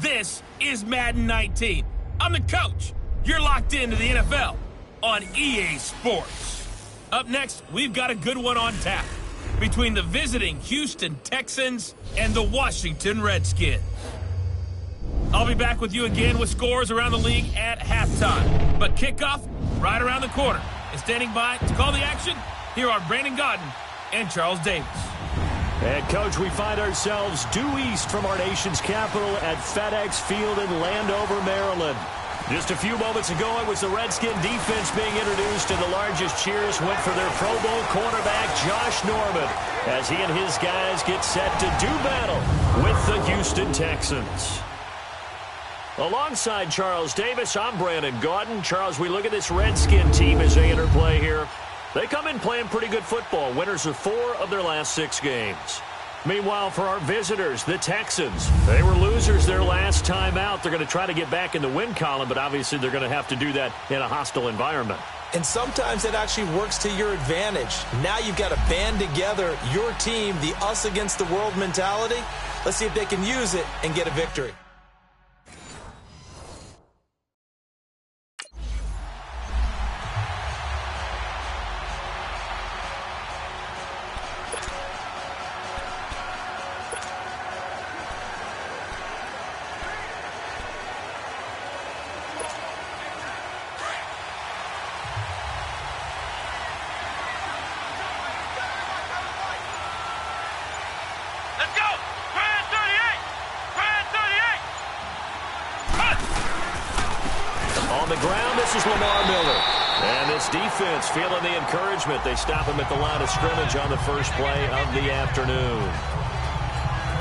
This is Madden 19. I'm the coach. You're locked into the NFL on EA Sports. Up next, we've got a good one on tap between the visiting Houston Texans and the Washington Redskins. I'll be back with you again with scores around the league at halftime. But kickoff right around the corner. And standing by to call the action, here are Brandon Godden and Charles Davis. And, Coach, we find ourselves due east from our nation's capital at FedEx Field in Landover, Maryland. Just a few moments ago, it was the Redskin defense being introduced, and the largest cheers went for their Pro Bowl cornerback, Josh Norman, as he and his guys get set to do battle with the Houston Texans. Alongside Charles Davis, I'm Brandon Gaudin. Charles, we look at this Redskin team as they interplay here. They come in playing pretty good football, winners of 4 of their last 6 games. Meanwhile, for our visitors, the Texans, they were losers their last time out. They're going to try to get back in the win column, but obviously they're going to have to do that in a hostile environment. And sometimes it actually works to your advantage. Now you've got to band together your team, the us against the world mentality. Let's see if they can use it and get a victory. Defense feeling the encouragement. They stop him at the line of scrimmage on the first play of the afternoon.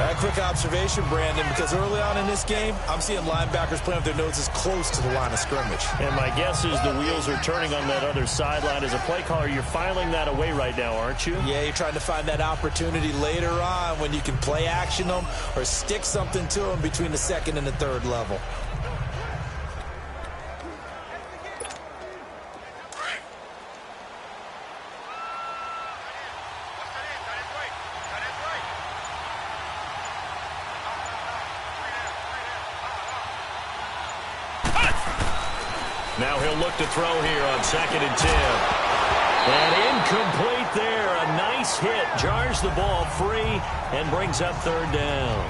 A quick observation, Brandon, because early on in this game, I'm seeing linebackers playing with their noses close to the line of scrimmage. And my guess is the wheels are turning on that other sideline. As a play caller, you're filing that away right now, aren't you? Yeah, you're trying to find that opportunity later on when you can play action them or stick something to them between the second and the third level. Now he'll look to throw here on 2nd and 10. And incomplete there. A nice hit. Jars the ball free and brings up 3rd down.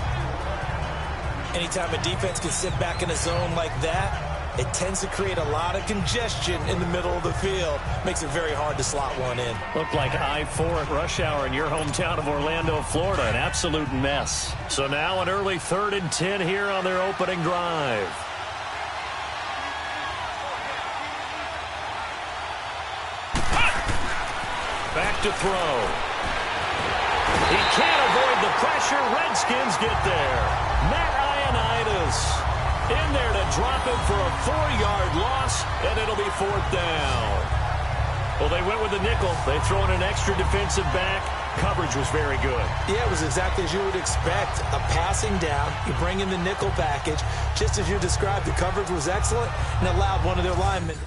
Anytime a defense can sit back in a zone like that, it tends to create a lot of congestion in the middle of the field. Makes it very hard to slot one in. Looked like I-4 at rush hour in your hometown of Orlando, Florida. An absolute mess. So now an early 3rd and 10 here on their opening drive. Back to throw. He can't avoid the pressure. Redskins get there. Matt Ioannidis in there to drop him for a 4-yard loss, and it'll be 4th down. Well, they went with the nickel. They throw in an extra defensive back. Coverage was very good. Yeah, it was exactly as you would expect. A passing down. You bring in the nickel package. Just as you described, the coverage was excellent and allowed one of their linemen.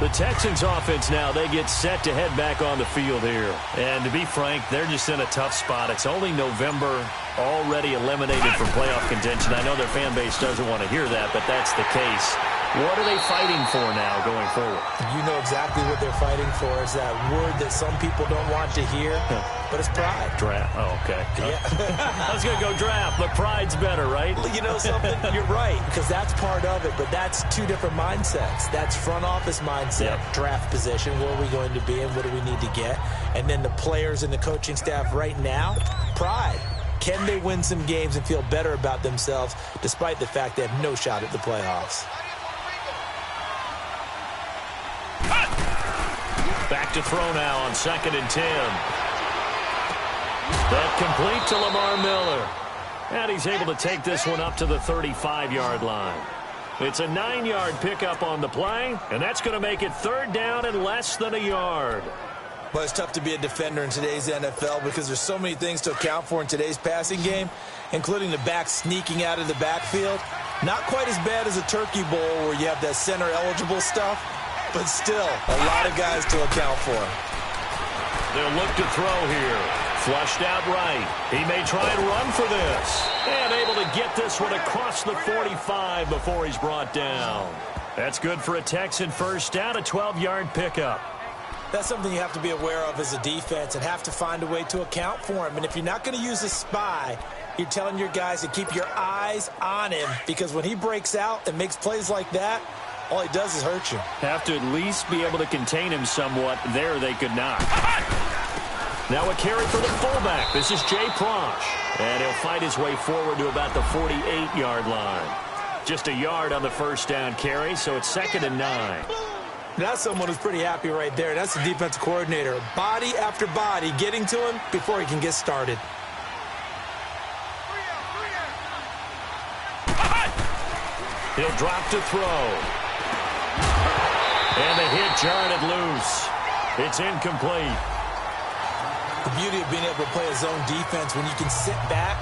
The Texans offense now, they get set to head back on the field here. And to be frank, they're just in a tough spot. It's only November, already eliminated from playoff contention. I know their fan base doesn't want to hear that, but that's the case. What are they fighting for now going forward? You know exactly what they're fighting for. Is that word that some people don't want to hear, but it's pride. Draft. Oh, okay. Yeah. I was going to go draft, but pride's better, right? You know something? You're right, because that's part of it, but that's 2 different mindsets. That's front office mindset, draft position, where are we going to be and what do we need to get? And then the players and the coaching staff right now, pride. Can they win some games and feel better about themselves despite the fact they have no shot at the playoffs? Back to throw now on 2nd and 10. That complete to Lamar Miller. And he's able to take this one up to the 35-yard line. It's a 9-yard pickup on the play, and that's going to make it third down and less than a yard. But it's tough to be a defender in today's NFL because there's so many things to account for in today's passing game, including the back sneaking out of the backfield. Not quite as bad as a turkey bowl where you have that center-eligible stuff, but still a lot of guys to account for. They'll look to throw here. Flushed out right. He may try and run for this. And able to get this one across the 45 before he's brought down. That's good for a Texan first down, a 12-yard pickup. That's something you have to be aware of as a defense and have to find a way to account for him. And if you're not going to use a spy, you're telling your guys to keep your eyes on him, because when he breaks out and makes plays like that, all he does is hurt you. Have to at least be able to contain him somewhat. There they could not. Now a carry for the fullback. This is Jay Prosh. And he'll fight his way forward to about the 48-yard line. Just a yard on the first down carry, so it's 2nd and 9. That's someone who's pretty happy right there. That's the defensive coordinator. Body after body getting to him before he can get started. He'll drop to throw. And the hit jarred it loose. It's incomplete. The beauty of being able to play a zone defense when you can sit back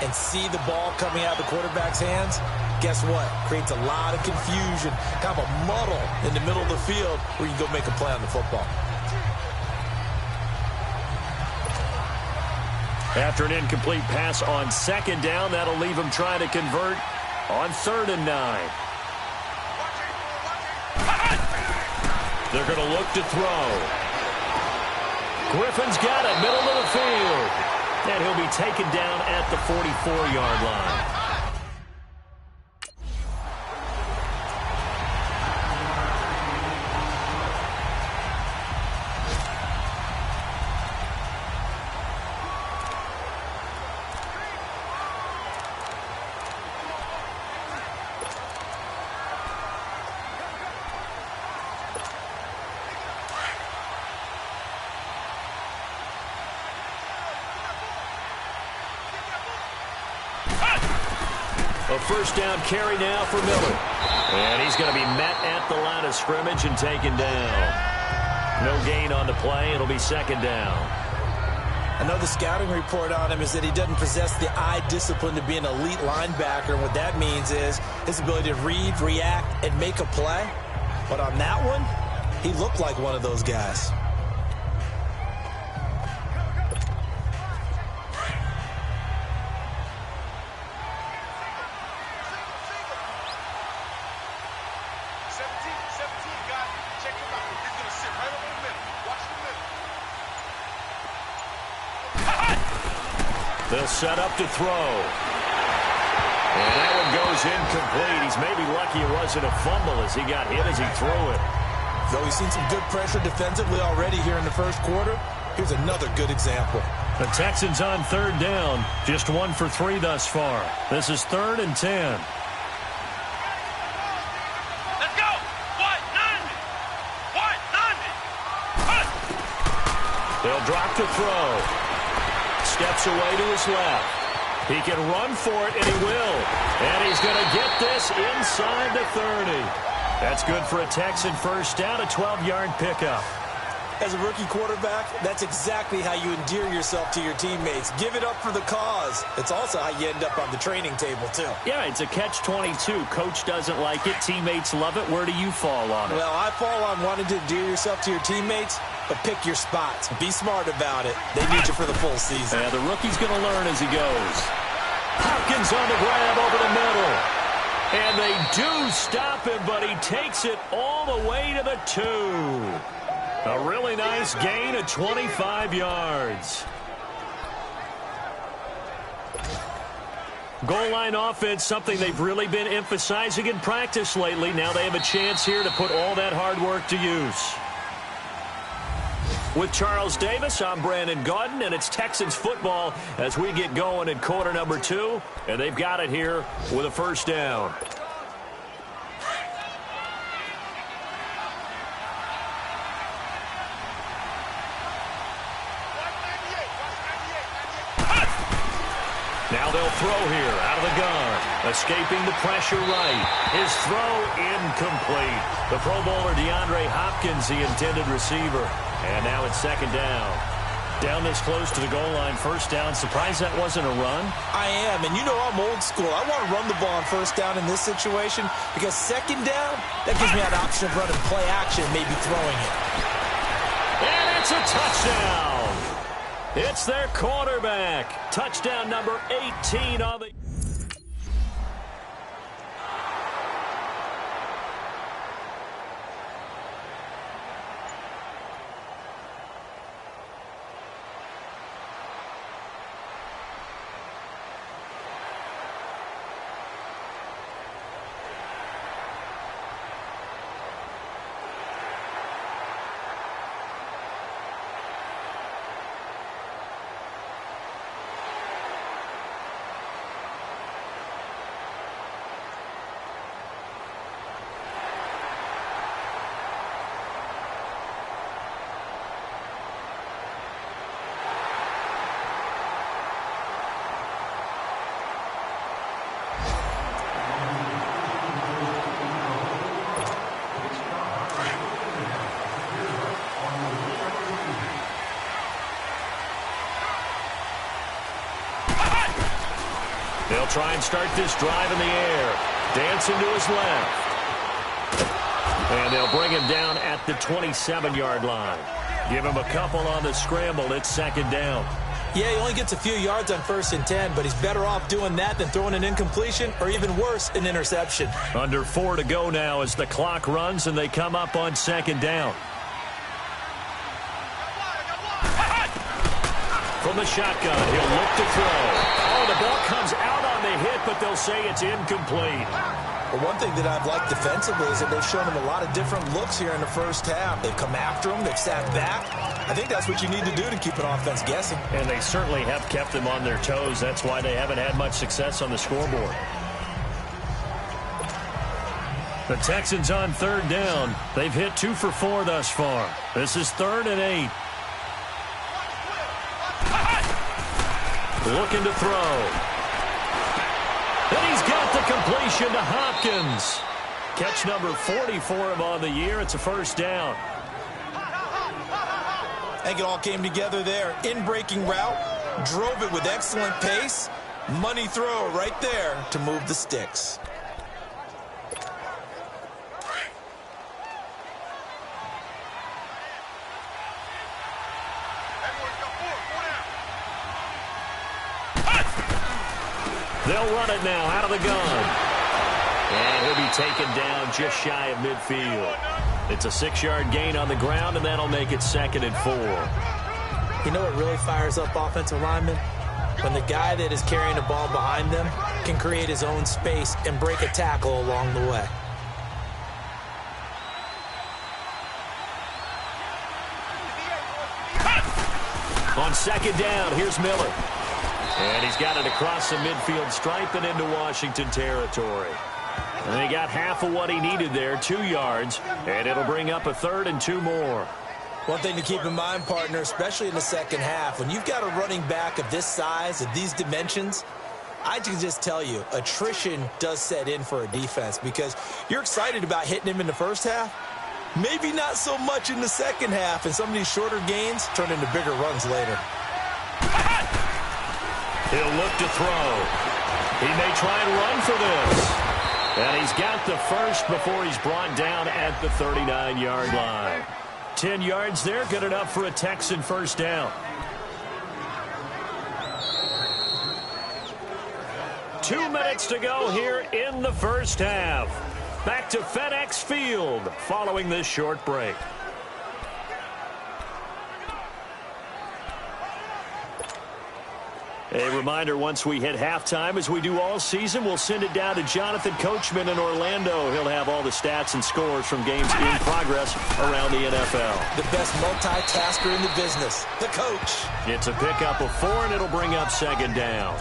and see the ball coming out of the quarterback's hands, guess what? Creates a lot of confusion, kind of a muddle in the middle of the field where you can go make a play on the football. After an incomplete pass on 2nd down, that'll leave him trying to convert on 3rd and 9. They're going to look to throw. Griffin's got it, middle of the field. And he'll be taken down at the 44-yard line. A first down carry now for Miller. And he's going to be met at the line of scrimmage and taken down. No gain on the play. It'll be 2nd down. I know the scouting report on him is that he doesn't possess the eye discipline to be an elite linebacker. And what that means is his ability to read, react, and make a play. But on that one, he looked like one of those guys. They'll set up to throw. And that one goes incomplete. He's maybe lucky it wasn't a fumble as he got hit as he threw it. Though he's seen some good pressure defensively already here in the first quarter, here's another good example. The Texans on 3rd down. Just 1 for 3 thus far. This is 3rd and 10. Let's go! They'll drop to throw. Steps away to his left. He can run for it, and he will. And he's going to get this inside the 30. That's good for a Texan first down, a 12-yard pickup. As a rookie quarterback, that's exactly how you endear yourself to your teammates. Give it up for the cause. It's also how you end up on the training table, too. Yeah, it's a catch-22. Coach doesn't like it. Teammates love it. Where do you fall on it? Well, I fall on wanting to endear yourself to your teammates, but pick your spots. Be smart about it. They need you for the full season. Yeah, the rookie's going to learn as he goes. Hopkins on the grab over the middle. And they do stop him, but he takes it all the way to the 2. A really nice gain of 25 yards. Goal line offense, something they've really been emphasizing in practice lately. Now they have a chance here to put all that hard work to use. With Charles Davis, I'm Brandon Gaudin, and it's Texans football as we get going in quarter number 2. And they've got it here with a first down. Now they'll throw here out of the gun. Escaping the pressure right. His throw incomplete. The Pro Bowler DeAndre Hopkins, the intended receiver. And now it's second down. Down this close to the goal line, first down. Surprised that wasn't a run? I am, and you know I'm old school. I want to run the ball on first down in this situation because second down, that gives me an option of running play action, maybe throwing it. And it's a touchdown. It's their quarterback. Touchdown number 18 on the... They'll try and start this drive in the air. Dancing to his left. And they'll bring him down at the 27-yard line. Give him a couple on the scramble. It's second down. Yeah, he only gets a few yards on 1st and 10, but he's better off doing that than throwing an incompletion or even worse, an interception. Under 4 to go now as the clock runs and they come up on second down. From the shotgun, he'll look to throw. Oh, the ball comes out on the hit, but they'll say it's incomplete. Well, one thing that I've liked defensively is that they've shown him a lot of different looks here in the first half. They've come after him. They've sat back. I think that's what you need to do to keep an offense guessing. And they certainly have kept them on their toes. That's why they haven't had much success on the scoreboard. The Texans on third down. They've hit 2 for 4 thus far. This is 3rd and 8. Looking to throw. And he's got the completion to Hopkins. Catch number 40 for him on the year. It's a first down. I think it all came together there. In-breaking route. Drove it with excellent pace. Money throw right there to move the sticks. They'll run it now out of the gun. And he'll be taken down just shy of midfield. It's a 6-yard gain on the ground, and that'll make it 2nd and 4. You know what really fires up offensive linemen? When the guy that is carrying the ball behind them can create his own space and break a tackle along the way. On second down, here's Miller. And he's got it across the midfield stripe and into Washington territory. And he got half of what he needed there, 2 yards, and it'll bring up a 3rd and 2 more. One thing to keep in mind, partner, especially in the second half, when you've got a running back of this size, of these dimensions, I can just tell you, attrition does set in for a defense because you're excited about hitting him in the first half. Maybe not so much in the second half, and some of these shorter gains turn into bigger runs later. He'll look to throw. He may try and run for this. And he's got the first before he's brought down at the 39-yard line. 10 yards there, good enough for a Texan first down. 2 minutes to go here in the first half. Back to FedEx Field following this short break. A reminder, once we hit halftime, as we do all season, we'll send it down to Jonathan Coachman in Orlando. He'll have all the stats and scores from games in progress around the NFL. The best multitasker in the business, the coach. It's a pickup of 4, and it'll bring up second down.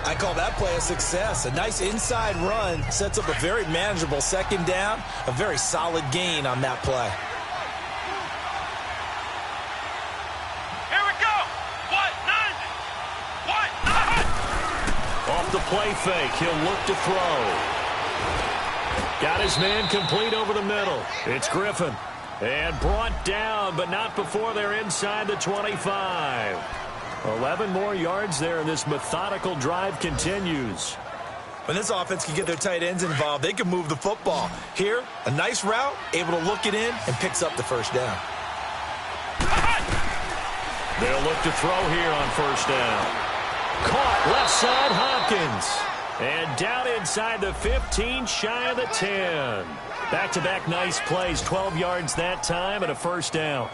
I call that play a success. A nice inside run sets up a very manageable second down, a very solid gain on that play. play fake. He'll look to throw. Got his man complete over the middle. It's Griffin. And brought down, but not before they're inside the 25. 11 more yards there, and this methodical drive continues. When this offense can get their tight ends involved, they can move the football. Here, a nice route, able to look it in, and picks up the first down. They'll look to throw here on first down. Caught left side, Hopkins. And down inside the 15, shy of the 10. Back-to-back nice plays, 12 yards that time and a first down.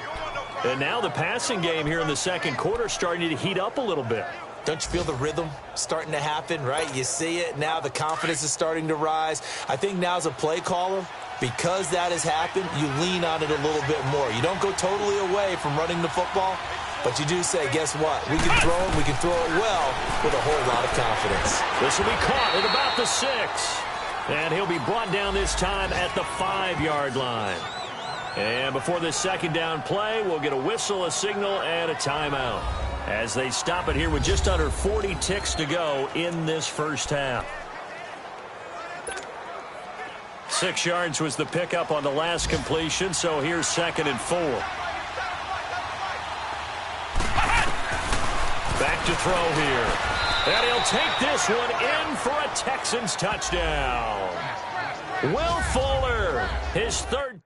And now the passing game here in the second quarter starting to heat up a little bit. Don't you feel the rhythm starting to happen, right? You see it. Now the confidence is starting to rise. I think now as a play caller, because that has happened, you lean on it a little bit more. You don't go totally away from running the football, but you do say, guess what? We can throw it. We can throw it well with a whole lot of confidence. This will be caught at about the 6. And he'll be brought down this time at the 5-yard line. And before this second down play, we'll get a whistle, a signal, and a timeout as they stop it here with just under 40 ticks to go in this first half. 6 yards was the pickup on the last completion, so here's 2nd and 4. Back to throw here. And he'll take this one in for a Texans touchdown. Will Fuller, his third.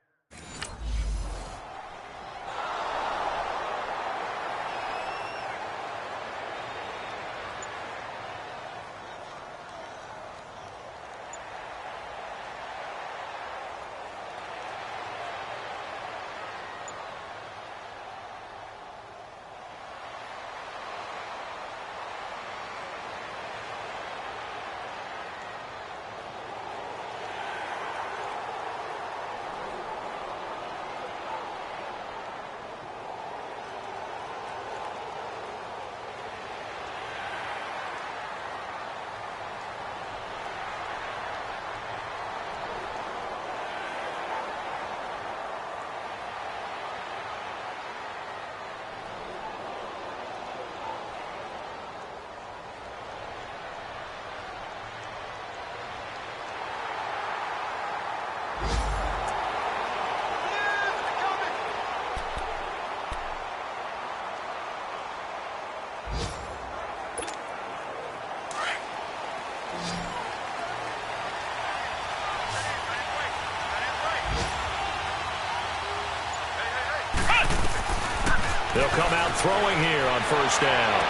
They'll come out throwing here on first down.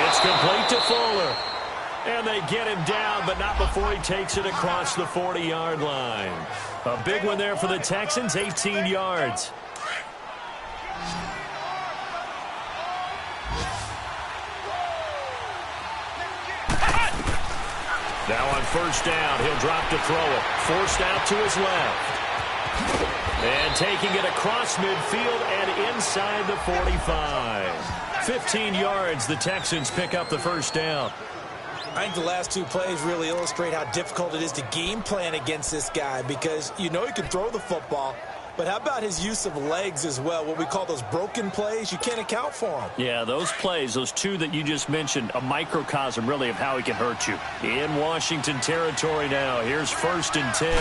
It's complete to Fuller. And they get him down, but not before he takes it across the 40-yard line. A big one there for the Texans, 18 yards. Now on first down, he'll drop to throw it. Forced out to his left. And taking it across midfield and inside the 45. 15 yards, the Texans pick up the first down. I think the last two plays really illustrate how difficult it is to game plan against this guy because you know he can throw the football, but how about his use of legs as well? What we call those broken plays, you can't account for them. Yeah, those plays, those two that you just mentioned, a microcosm really of how he can hurt you. In Washington territory now, here's 1st and 10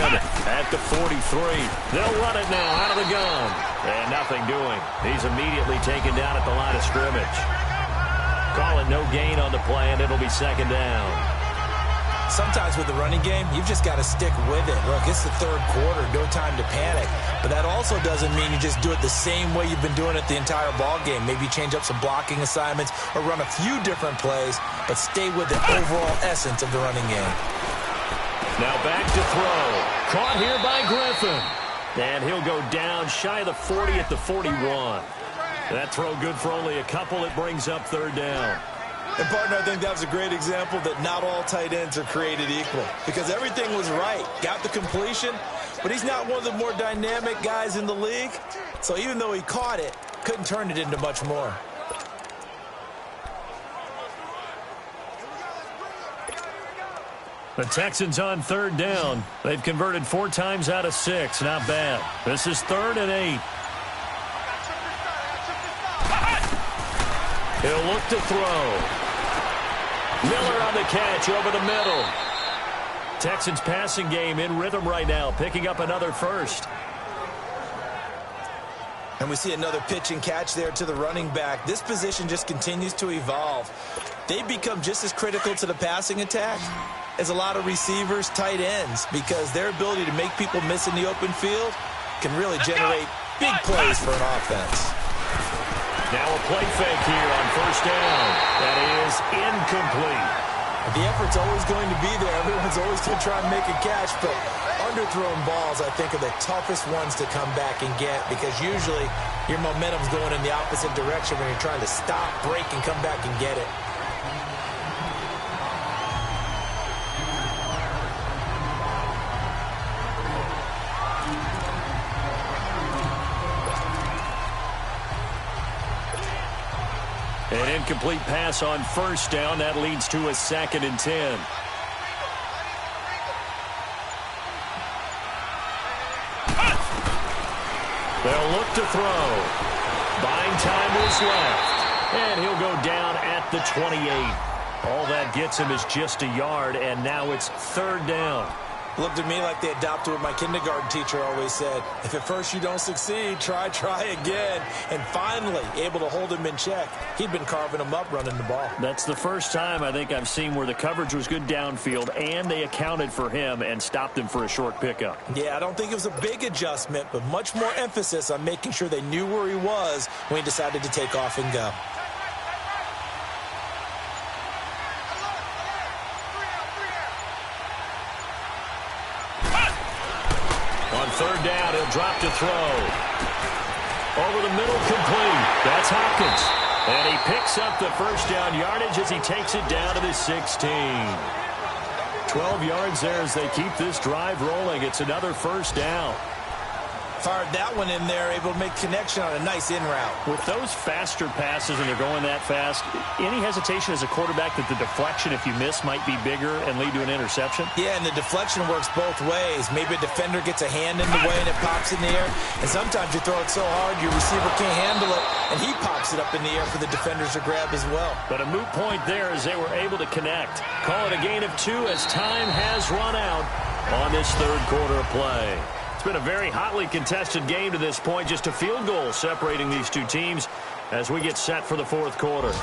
at the 43. They'll run it now out of the gun. And nothing doing. He's immediately taken down at the line of scrimmage. Call it no gain on the play, and it'll be 2nd down. Sometimes with the running game, you've just got to stick with it. Look, it's the 3rd quarter, no time to panic. But that also doesn't mean you just do it the same way you've been doing it the entire ball game. Maybe change up some blocking assignments or run a few different plays, but stay with the overall essence of the running game. Now back to throw. Caught here by Griffin. And he'll go down shy of the 40 at the 41. That throw good for only a couple. It brings up 3rd down. And, partner, I think that was a great example that not all tight ends are created equal because everything was right. Got the completion, but he's not one of the more dynamic guys in the league. So even though he caught it, couldn't turn it into much more. The Texans on 3rd down. They've converted 4 times out of 6. Not bad. This is 3rd and 8. He'll look to throw. Miller on the catch over the middle. Texans passing game in rhythm right now, picking up another first. And we see another pitch and catch there to the running back. This position just continues to evolve. They become just as critical to the passing attack as a lot of receivers, tight ends, because their ability to make people miss in the open field can really generate big plays for an offense. Now a play fake here on first down. That is incomplete. The effort's always going to be there. Everyone's always going to try and make a catch, but underthrown balls, I think, are the toughest ones to come back and get, because usually your momentum's going in the opposite direction when you're trying to stop, break, and come back and get it. An incomplete pass on first down. That leads to a 2nd and 10. They'll look to throw. Buying time is left. And he'll go down at the 28. All that gets him is just a yard, and now it's 3rd down. Looked at me like they adopted what my kindergarten teacher always said. If at first you don't succeed, try again. And finally, able to hold him in check. He'd been carving him up running the ball. That's the first time I think I've seen where the coverage was good downfield, and they accounted for him and stopped him for a short pickup. Yeah, I don't think it was a big adjustment, but much more emphasis on making sure they knew where he was when he decided to take off and go. On 3rd down, he'll drop to throw. Over the middle, complete. That's Hopkins. And he picks up the first down yardage as he takes it down to the 16. 12 yards there as they keep this drive rolling. It's another first down. Fired that one in there, able to make connection on a nice in route. With those faster passes and they're going that fast, any hesitation as a quarterback that the deflection, if you miss, might be bigger and lead to an interception? Yeah, and the deflection works both ways. Maybe a defender gets a hand in the way and it pops in the air. And sometimes you throw it so hard your receiver can't handle it, and he pops it up in the air for the defenders to grab as well. But a moot point there as they were able to connect. Call it a gain of 2 as time has run out on this 3rd quarter of play. It's been a very hotly contested game to this point. Just a field goal separating these two teams as we get set for the 4th quarter.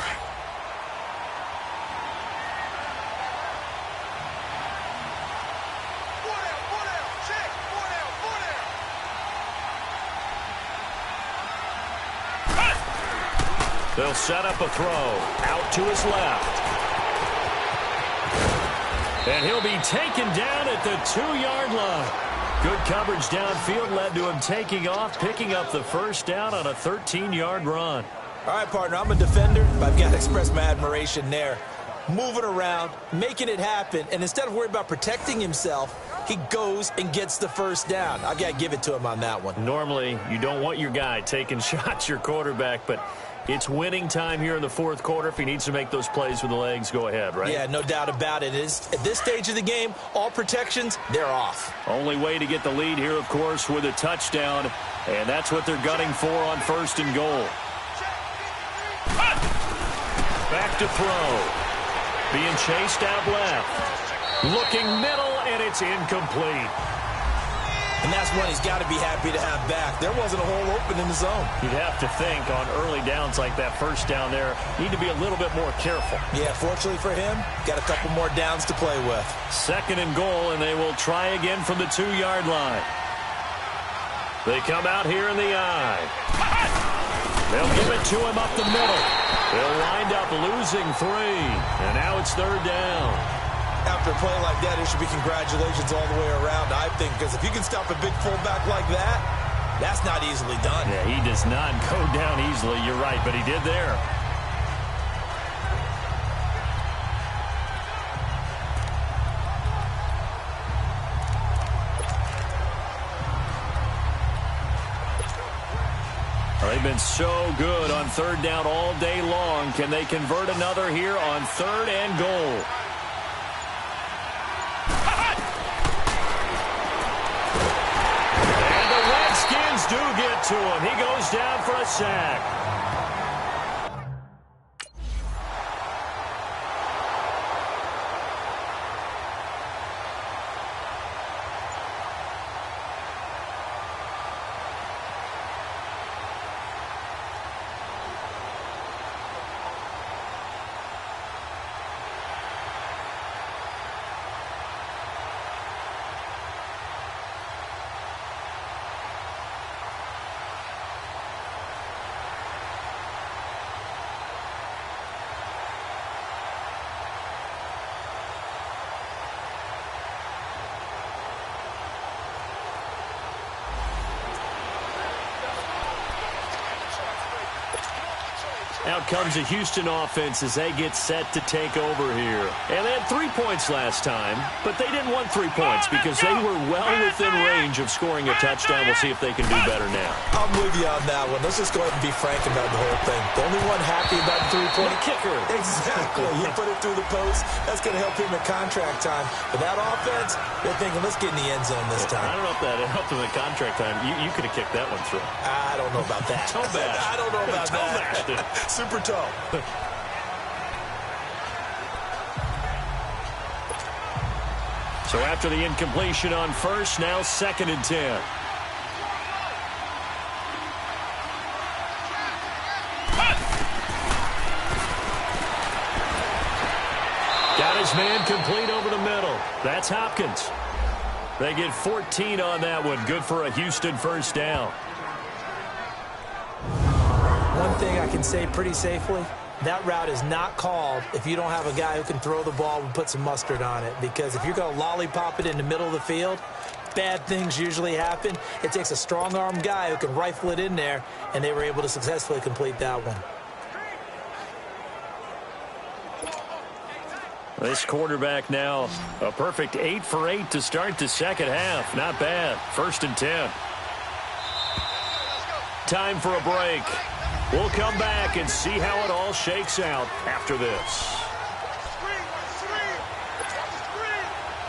They'll set up a throw out to his left. And he'll be taken down at the 2-yard line. Good coverage downfield led to him taking off, picking up the first down on a 13-yard run. All right, partner, I'm a defender, but I've got to express my admiration there. Moving around, making it happen, and instead of worrying about protecting himself, he goes and gets the first down. I've got to give it to him on that one. Normally, you don't want your guy taking shots, your quarterback, but it's winning time here in the 4th quarter. If he needs to make those plays with the legs, go ahead, right? Yeah, no doubt about it. At this stage of the game, all protections, they're off. Only way to get the lead here, of course, with a touchdown, and that's what they're gunning for on 1st and goal. Back to throw. Being chased out left. Looking middle, and it's incomplete. And that's one he's got to be happy to have back. There wasn't a hole open in the zone. You'd have to think on early downs like that first down there, need to be a little bit more careful. Yeah, fortunately for him, got a couple more downs to play with. 2nd and goal, and they will try again from the 2-yard line. They come out here in the eye. They'll give it to him up the middle. They'll wind up losing 3, and now it's 3rd down. After a play like that, it should be congratulations all the way around, I think, because if you can stop a big fullback like that, that's not easily done. Yeah, he does not go down easily, you're right, but he did there. They've been so good on 3rd down all day long. Can they convert another here on 3rd and goal? And the Redskins do get to him. He goes down for a sack. Out comes the Houston offense as they get set to take over here. And they had 3 points last time, but they didn't want 3 points because they were well within range of scoring a touchdown. We'll see if they can do better now. I'm with you on that one. Let's just go ahead and be frank about the whole thing. The only one happy about the three-point kicker. Exactly. He put it through the post. That's going to help him in contract time. But that offense, they're thinking, let's get in the end zone this time. I don't know if that helped him in contract time. You could have kicked that one through. I don't know about that. Toe bash. I don't know about Toe that. bashed it. Super toe. So after the incompletion on first, now 2nd and 10. Got his man complete over the middle. That's Hopkins. They get 14 on that one. Good for a Houston first down. One thing I can say pretty safely, that route is not called if you don't have a guy who can throw the ball and put some mustard on it. Because if you're going to lollipop it in the middle of the field, bad things usually happen. It takes a strong-arm guy who can rifle it in there, and they were able to successfully complete that one. This quarterback now a perfect 8 for 8 to start the second half. Not bad. 1st and 10. Time for a break. We'll come back and see how it all shakes out after this.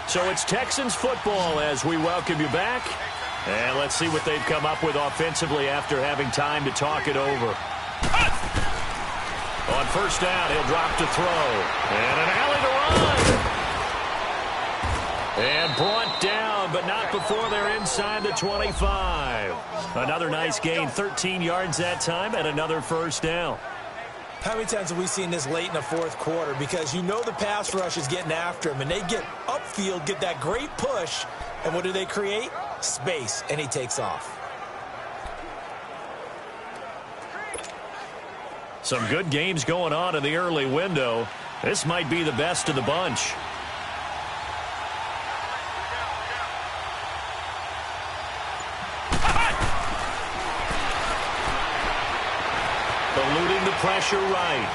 So it's Texans football as we welcome you back. And let's see what they've come up with offensively after having time to talk it over. On first down, he'll drop to throw. And an alley to run. And brought down, but not before they're inside the 25. Another nice gain, 13 yards that time, and another first down. How many times have we seen this late in the fourth quarter? Because you know the pass rush is getting after him, and they get upfield, get that great push, and what do they create? Space, and he takes off. Some good games going on in the early window. This might be the best of the bunch. Eluding the pressure right.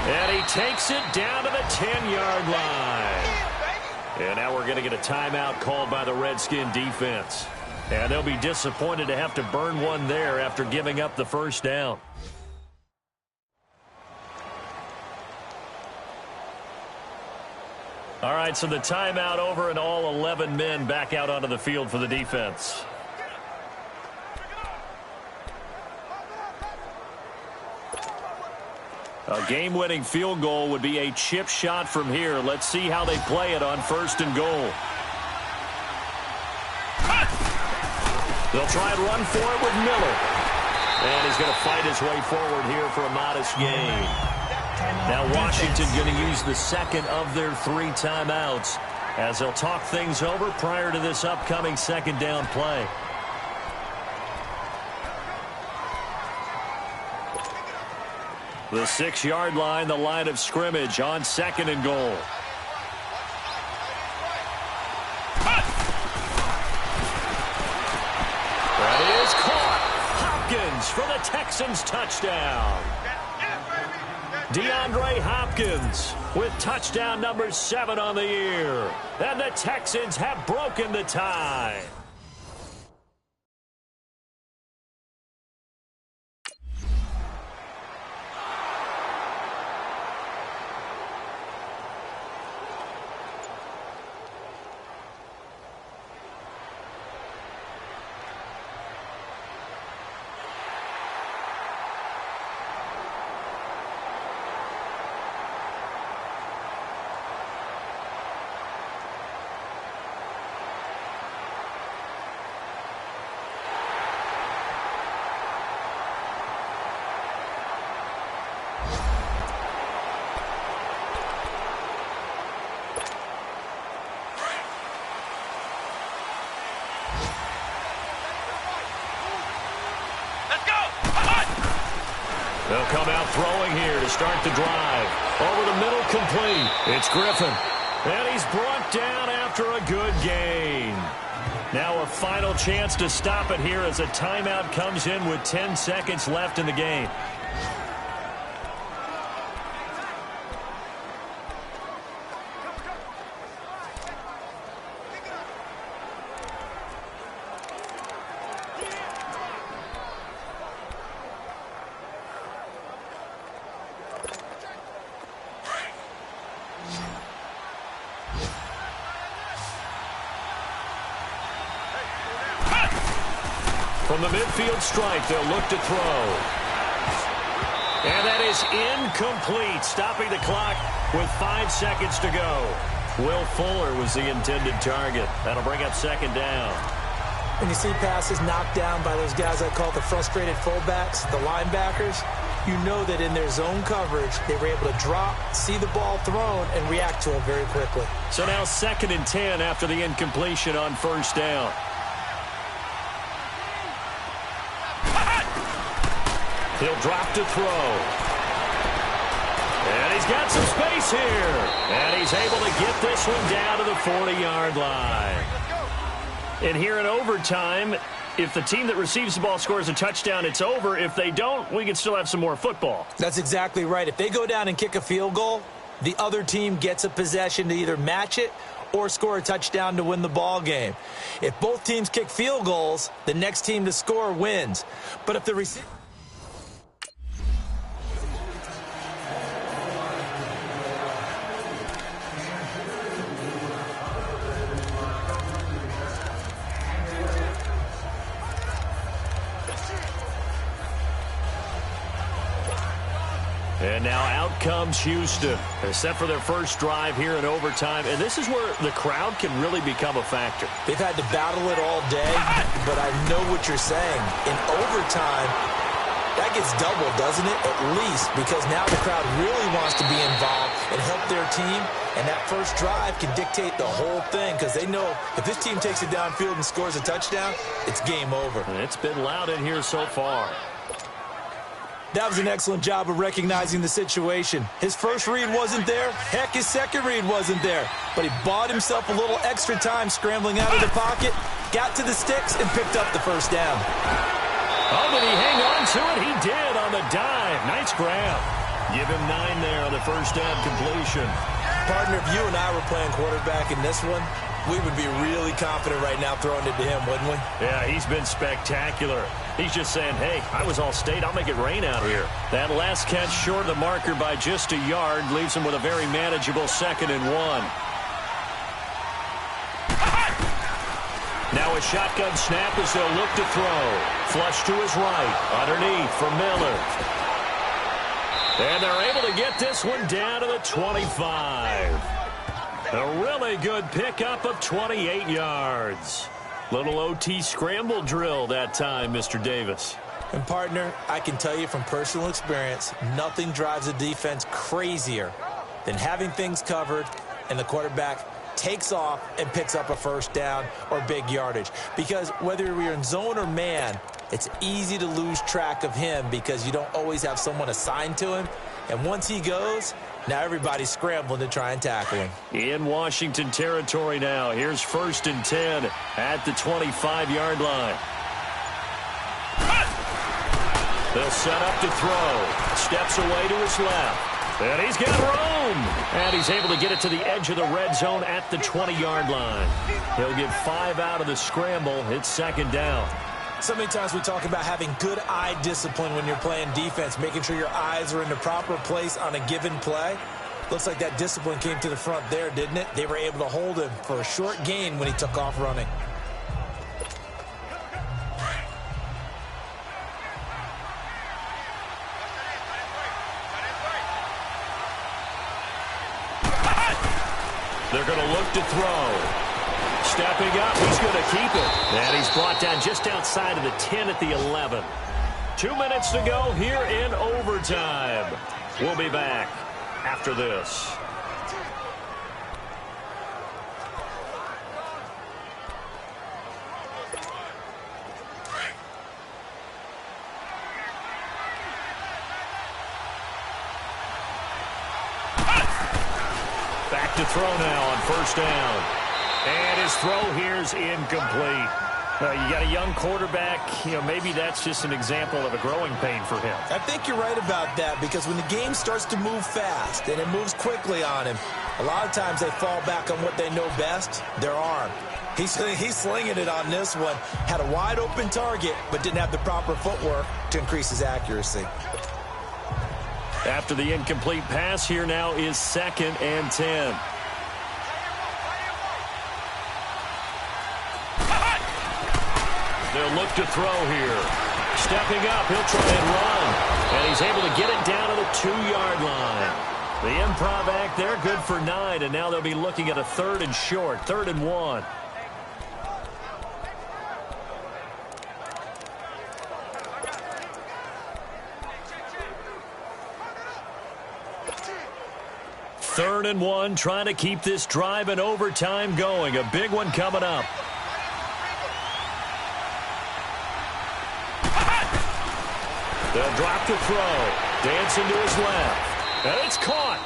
And he takes it down to the 10-yard line. And now we're going to get a timeout called by the Redskin defense. And they'll be disappointed to have to burn one there after giving up the first down. All right, so the timeout over and all 11 men back out onto the field for the defense. A game-winning field goal would be a chip shot from here. Let's see how they play it on 1st and goal. They'll try and run for it with Miller. And he's going to fight his way forward here for a modest gain. Now Washington going to use the second of their 3 timeouts as they'll talk things over prior to this upcoming 2nd down play. The 6-yard line, the line of scrimmage on 2nd and goal. That is caught. Hopkins for the Texans touchdown. DeAndre Hopkins with touchdown number 7 on the year. And the Texans have broken the tie. They'll come out throwing here to start the drive. Over the middle, complete. It's Griffin. And he's brought down after a good gain. Now a final chance to stop it here as a timeout comes in with 10 seconds left in the game. From the midfield stripe, they'll look to throw. And that is incomplete, stopping the clock with 5 seconds to go. Will Fuller was the intended target. That'll bring up second down. When you see passes knocked down by those guys I call the frustrated fullbacks, the linebackers, you know that in their zone coverage, they were able to drop, see the ball thrown, and react to it very quickly. So now 2nd and 10 after the incompletion on first down. He'll drop to throw. And he's got some space here. And he's able to get this one down to the 40-yard line. And here in overtime, if the team that receives the ball scores a touchdown, it's over. If they don't, we can still have some more football. That's exactly right. If they go down and kick a field goal, the other team gets a possession to either match it or score a touchdown to win the ball game. If both teams kick field goals, the next team to score wins. But if the receiver... And now out comes Houston. They're set for their first drive here in overtime. And this is where the crowd can really become a factor. They've had to battle it all day, but I know what you're saying. In overtime, that gets doubled, doesn't it? At least, because now the crowd really wants to be involved and help their team. And that first drive can dictate the whole thing because they know if this team takes it downfield and scores a touchdown, it's game over. And it's been loud in here so far. That was an excellent job of recognizing the situation. His first read wasn't there. Heck, his second read wasn't there. But he bought himself a little extra time scrambling out of the pocket, got to the sticks, and picked up the first down. Oh, did he hang on to it? He did on the dive. Nice grab. Give him 9 there on the first down completion. Partner, if you and I were playing quarterback in this one, we would be really confident right now throwing it to him, wouldn't we? Yeah, he's been spectacular. He's just saying, hey, I was all state. I'll make it rain out here. That last catch short of the marker by just a yard leaves him with a very manageable 2nd and 1. Now a shotgun snap as they'll look to throw. Flush to his right. Underneath for Miller. And they're able to get this one down to the 25. A really good pickup of 28 yards. Little OT scramble drill that time, Mr. Davis. And, partner, I can tell you from personal experience, nothing drives a defense crazier than having things covered and the quarterback takes off and picks up a first down or big yardage. Because whether you're in zone or man, it's easy to lose track of him because you don't always have someone assigned to him. And once he goes, now everybody's scrambling to try and tackle him. In Washington territory now. Here's 1st and 10 at the 25-yard line. They'll set up to throw. Steps away to his left. And he's got room. And he's able to get it to the edge of the red zone at the 20-yard line. He'll get 5 out of the scramble. It's 2nd down. So many times we talk about having good eye discipline when you're playing defense, making sure your eyes are in the proper place on a given play. Looks like that discipline came to the front there, didn't it? They were able to hold him for a short gain when he took off running. They're going to look to throw. Stepping up, he's going to keep it. And he's brought down just outside of the 10 at the 11. 2 minutes to go here in overtime. We'll be back after this. Back to to throw now on first down. And his throw here's incomplete. You got a young quarterback. Maybe that's just an example of a growing pain for him. I think you're right about that, because when the game starts to move fast and it moves quickly on him, a lot of times they fall back on what they know best, their arm. He's slinging it on this one. Had a wide open target, but didn't have the proper footwork to increase his accuracy. After the incomplete pass, here now is 2nd and 10. They'll look to throw here. Stepping up, he'll try and run. And he's able to get it down to the 2-yard line. The improv act there, good for 9. And now they'll be looking at a 3rd and short, 3rd and 1. Third and 1, trying to keep this drive in overtime going. A big one coming up. They'll drop to throw. Dancing to his left. And it's caught.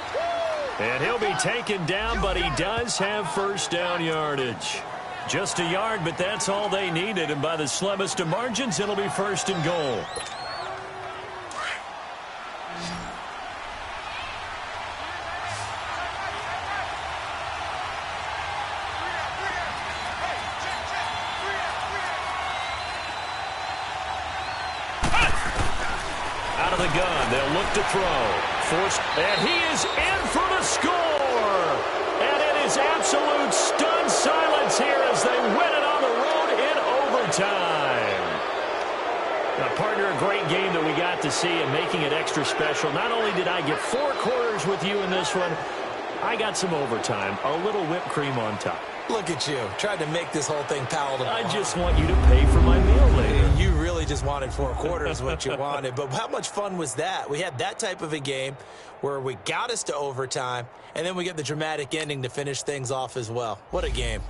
And he'll be taken down, but he does have first down yardage. Just a yard, but that's all they needed. And by the slimmest of margins, it'll be 1st and goal. Out of the gun, they'll look to throw. Forced, and he is in for the score! And it is absolute stunned silence here as they win it on the road in overtime. Now, partner, a great game that we got to see, and making it extra special. Not only did I get 4 quarters with you in this one, I got some overtime, a little whipped cream on top. Look at you, tried to make this whole thing palatable. I just want you to pay for my meal later. You really just wanted 4 quarters, what you wanted. But how much fun was that? We had that type of a game where we got us to overtime, and then we get the dramatic ending to finish things off as well. What a game.